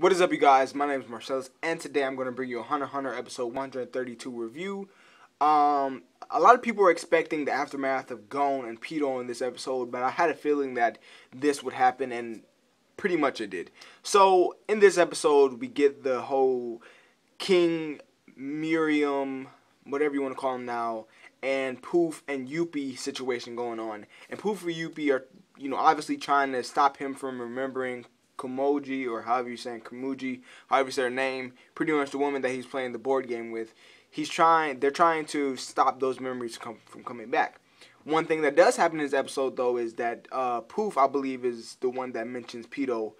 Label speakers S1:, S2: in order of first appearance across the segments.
S1: What is up, you guys? My name is Marcellus, and today I'm going to bring you a Hunter x Hunter episode 132 review. A lot of people were expecting the aftermath of Gon and Pido in this episode, but I had a feeling that this would happen, and pretty much it did. So, in this episode, we get the whole King, Miriam, whatever you want to call him now, and Pouf and Youpi situation going on. And Pouf and Youpi are, obviously trying to stop him from remembering Komoji, or however you're saying Komuji, however you say her name, pretty much the woman that he's playing the board game with. They're trying to stop those memories from coming back. One thing that does happen in this episode, though, is that Pouf, I believe, is the one that mentions Pido.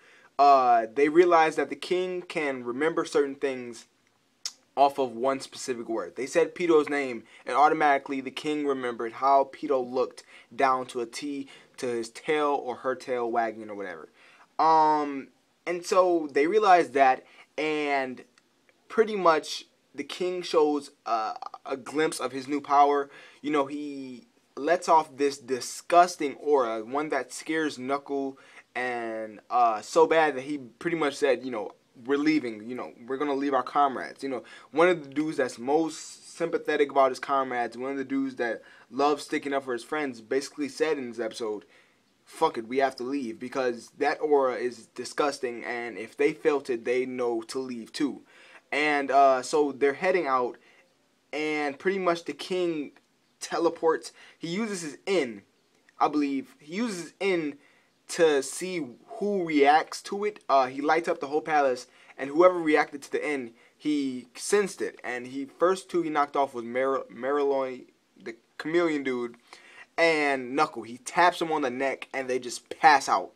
S1: They realize that the king can remember certain things off of one specific word. They said Pido's name, and automatically the king remembered how Pido looked down to a T, to his tail or her tail wagging or whatever. And so they realize that, and pretty much the king shows a glimpse of his new power. He lets off this disgusting aura, one that scares Knuckle, and so bad that he pretty much said, we're leaving, we're going to leave our comrades. One of the dudes that's most sympathetic about his comrades, one of the dudes that loves sticking up for his friends, basically said in this episode, fuck it, we have to leave, because that aura is disgusting, and if they felt it, they know to leave too. And so they're heading out, and pretty much the king teleports. He uses his inn, I believe. He uses his inn to see who reacts to it. He lights up the whole palace, and whoever reacted to the inn, he sensed it. And first two he knocked off was Mariloy, the chameleon dude, and Knuckle. He taps them on the neck, and they just pass out.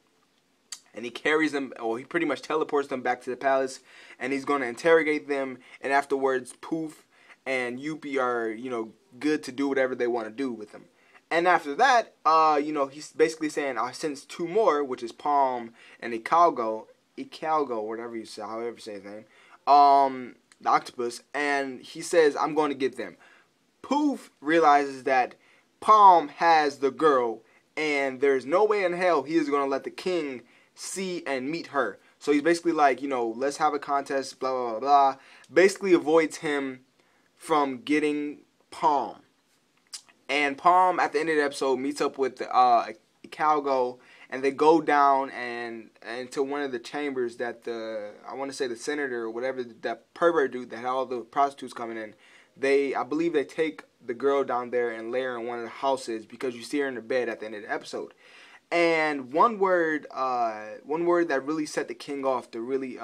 S1: And he carries them, or he pretty much teleports them back to the palace, and he's going to interrogate them. And afterwards, Pouf and Youpi are, good to do whatever they want to do with them. And after that, he's basically saying, I sense two more, which is Palm and Icalgo, whatever you say, however you say his name, the octopus. And he says, I'm going to get them. Pouf realizes that Palm has the girl, and there's no way in hell he is going to let the king see and meet her. So he's basically like, let's have a contest, blah, blah, blah, blah. Basically avoids him from getting Palm. And Palm, at the end of the episode, meets up with Calgo, and they go down and to one of the chambers that I want to say the senator or whatever, that pervert dude that had all the prostitutes coming in. I believe they take the girl down there and lay her in one of the houses, because you see her in the bed at the end of the episode. And one word that really set the king off, that really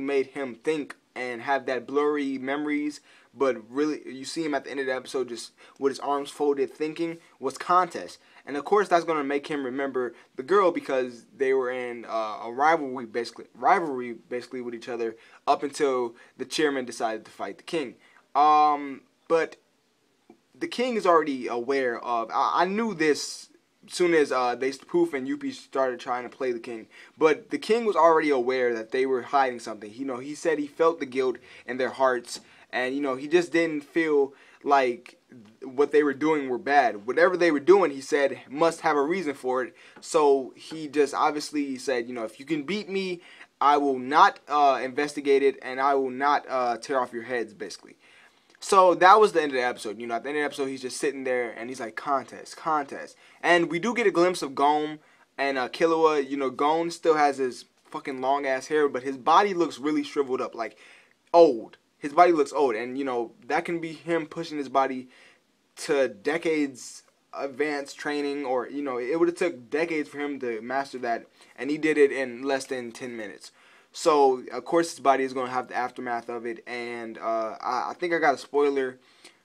S1: made him think and have that blurry memories, but really you see him at the end of the episode just with his arms folded thinking, was contest. And of course that's going to make him remember the girl, because they were in a rivalry basically with each other up until the chairman decided to fight the king. But the king is already aware of, I knew this as soon as Pouf and Youpi started trying to play the king. But the king was already aware that they were hiding something. He said he felt the guilt in their hearts, and he just didn't feel like what they were doing were bad. Whatever they were doing, he said, must have a reason for it. So he just obviously said, if you can beat me, I will not investigate it, and I will not tear off your heads, basically. So that was the end of the episode. At the end of the episode, he's just sitting there, and he's like, contest. And we do get a glimpse of Gon and Killua. Gon still has his fucking long-ass hair, but his body looks really shriveled up, like old. His body looks old, and, that can be him pushing his body to decades advanced training, or, it would have took decades for him to master that, and he did it in less than 10 minutes. So, of course, his body is going to have the aftermath of it, and I think I got a spoiler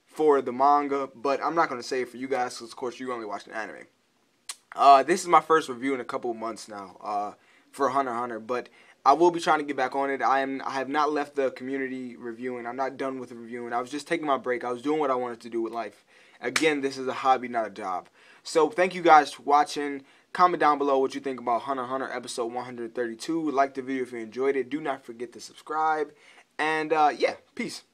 S1: for the manga, but I'm not going to say it for you guys, because, of course, you're going to be watching anime. This is my first review in a couple of months now for Hunter x Hunter, but I will be trying to get back on it. I have not left the community reviewing. I'm not done with the reviewing. I was just taking my break. I was doing what I wanted to do with life. Again, this is a hobby, not a job. So, thank you guys for watching. Comment down below what you think about Hunter x Hunter episode 132. Like the video if you enjoyed it. Do not forget to subscribe. And, yeah, peace.